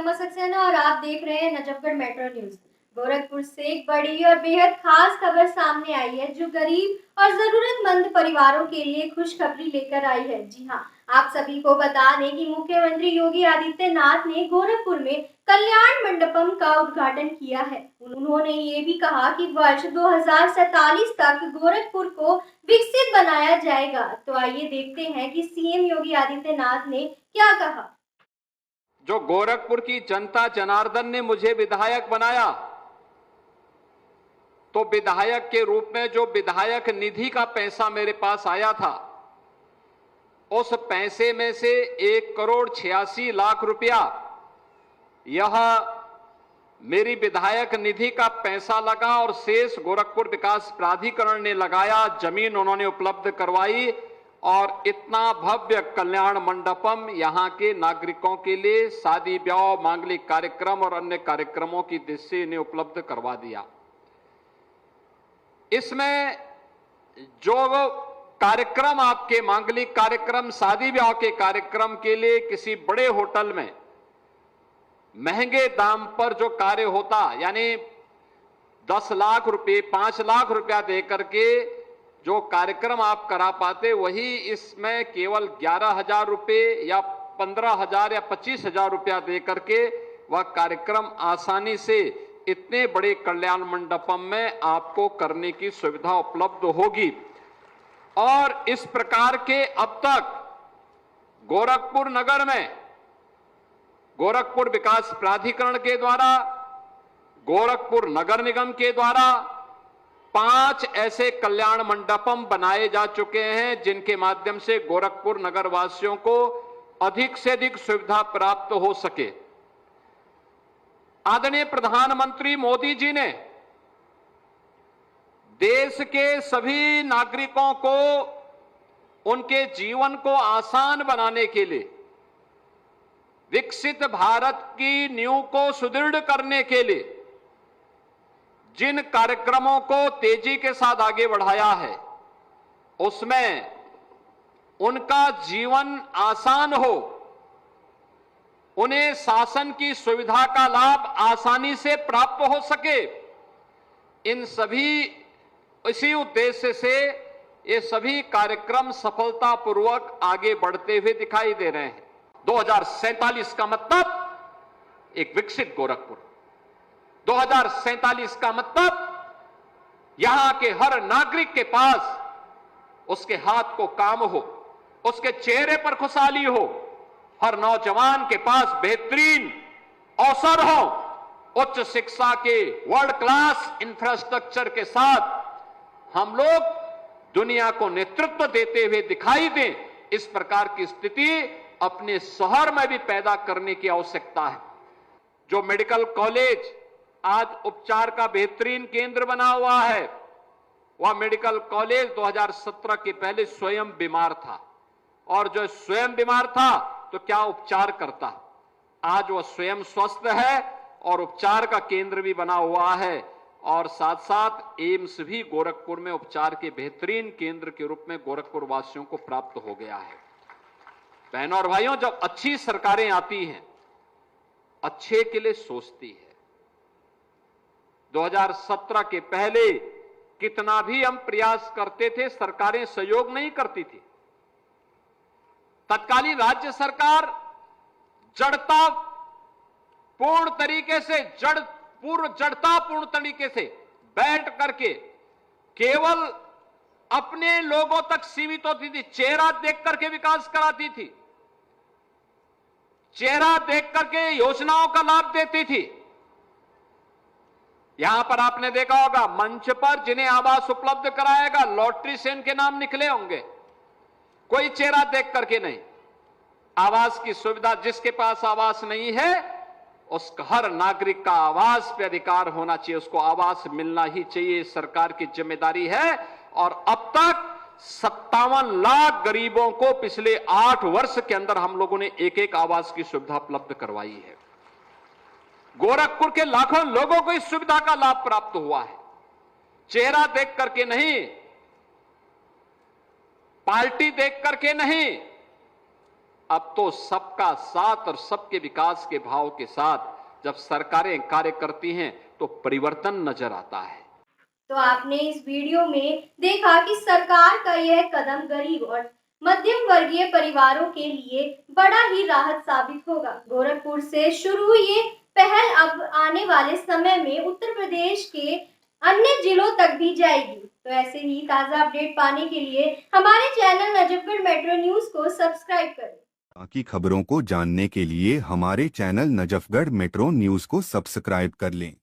उमा सक्सेना और आप देख रहे हैं नजफगढ़ मेट्रो न्यूज। गोरखपुर से एक बड़ी और बेहद खास खबर सामने आई है जो गरीब और जरूरतमंद परिवारों के लिए खुशखबरी लेकर आई है। जी हाँ, आप सभी को बता दें कि मुख्यमंत्री योगी आदित्यनाथ ने गोरखपुर में कल्याण मंडपम का उद्घाटन किया है। उन्होंने ये भी कहा कि वर्ष 2047 तक गोरखपुर को विकसित बनाया जाएगा। तो आइए देखते हैं कि सीएम योगी आदित्यनाथ ने क्या कहा। जो गोरखपुर की जनता जनार्दन ने मुझे विधायक बनाया, तो विधायक के रूप में जो विधायक निधि का पैसा मेरे पास आया था, उस पैसे में से 1,86,00,000 रुपया यह मेरी विधायक निधि का पैसा लगा और शेष गोरखपुर विकास प्राधिकरण ने लगाया। जमीन उन्होंने उपलब्ध करवाई और इतना भव्य कल्याण मंडपम यहां के नागरिकों के लिए शादी ब्याह, मांगलिक कार्यक्रम और अन्य कार्यक्रमों की दृष्टि से इन्हें उपलब्ध करवा दिया। इसमें जो कार्यक्रम आपके मांगलिक कार्यक्रम, शादी ब्याह के कार्यक्रम के लिए किसी बड़े होटल में महंगे दाम पर जो कार्य होता, यानी 10 लाख रुपए, 5 लाख रुपया दे करके जो कार्यक्रम आप करा पाते, वही इसमें केवल 11,000 रुपए या 15,000 या 25,000 रुपया दे करके वह कार्यक्रम आसानी से इतने बड़े कल्याण मंडपम में आपको करने की सुविधा उपलब्ध होगी। और इस प्रकार के अब तक गोरखपुर नगर में गोरखपुर विकास प्राधिकरण के द्वारा, गोरखपुर नगर निगम के द्वारा 5 ऐसे कल्याण मंडपम बनाए जा चुके हैं जिनके माध्यम से गोरखपुर नगर वासियों को अधिक से अधिक सुविधा प्राप्त हो सके। आदरणीय प्रधानमंत्री मोदी जी ने देश के सभी नागरिकों को उनके जीवन को आसान बनाने के लिए, विकसित भारत की नींव को सुदृढ़ करने के लिए जिन कार्यक्रमों को तेजी के साथ आगे बढ़ाया है, उसमें उनका जीवन आसान हो, उन्हें शासन की सुविधा का लाभ आसानी से प्राप्त हो सके, इन सभी इसी उद्देश्य से ये सभी कार्यक्रम सफलतापूर्वक आगे बढ़ते हुए दिखाई दे रहे हैं। 2047 का मतलब एक विकसित गोरखपुर, 2047 का मतलब यहां के हर नागरिक के पास उसके हाथ को काम हो, उसके चेहरे पर खुशहाली हो, हर नौजवान के पास बेहतरीन अवसर हो, उच्च शिक्षा के वर्ल्ड क्लास इंफ्रास्ट्रक्चर के साथ हम लोग दुनिया को नेतृत्व देते हुए दिखाई दें। इस प्रकार की स्थिति अपने शहर में भी पैदा करने की आवश्यकता है। जो मेडिकल कॉलेज आज उपचार का बेहतरीन केंद्र बना हुआ है, वह मेडिकल कॉलेज 2017 के पहले स्वयं बीमार था, और जो स्वयं बीमार था तो क्या उपचार करता, आज वह स्वयं स्वस्थ है और उपचार का केंद्र भी बना हुआ है। और साथ साथ एम्स भी गोरखपुर में उपचार के बेहतरीन केंद्र के रूप में गोरखपुर वासियों को प्राप्त हो गया है। बहनों और भाइयों, जब अच्छी सरकारें आती हैं, अच्छे के लिए सोचती है। 2017 के पहले कितना भी हम प्रयास करते थे, सरकारें सहयोग नहीं करती थी। तत्कालीन राज्य सरकार जड़ता पूर्ण तरीके से जड़तापूर्ण तरीके से बैठ करके केवल अपने लोगों तक सीमित होती थी, चेहरा देख करके विकास कराती थी, चेहरा देख करके योजनाओं का लाभ देती थी। यहां पर आपने देखा होगा मंच पर जिन्हें आवास उपलब्ध कराएगा, लॉटरी से इनके नाम निकले होंगे, कोई चेहरा देख करके नहीं। आवास की सुविधा, जिसके पास आवास नहीं है उस हर नागरिक का आवास पे अधिकार होना चाहिए, उसको आवास मिलना ही चाहिए, सरकार की जिम्मेदारी है। और अब तक 57 लाख गरीबों को पिछले 8 वर्ष के अंदर हम लोगों ने एक आवास की सुविधा उपलब्ध करवाई है। गोरखपुर के लाखों लोगों को इस सुविधा का लाभ प्राप्त हुआ है, चेहरा देख करके नहीं, पार्टी देख करके नहीं, अब तो सबका साथ और सबके विकास के भाव के साथ जब सरकारें कार्य करती हैं तो परिवर्तन नजर आता है। तो आपने इस वीडियो में देखा कि सरकार का यह कदम गरीब और मध्यम वर्गीय परिवारों के लिए बड़ा ही राहत साबित होगा। गोरखपुर से शुरू हुई ये पहल अब आने वाले समय में उत्तर प्रदेश के अन्य जिलों तक भी जाएगी। तो ऐसे ही ताजा अपडेट पाने के लिए हमारे चैनल नजफगढ़ मेट्रो न्यूज को सब्सक्राइब करें। बाकी खबरों को जानने के लिए हमारे चैनल नजफगढ़ मेट्रो न्यूज को सब्सक्राइब कर लें।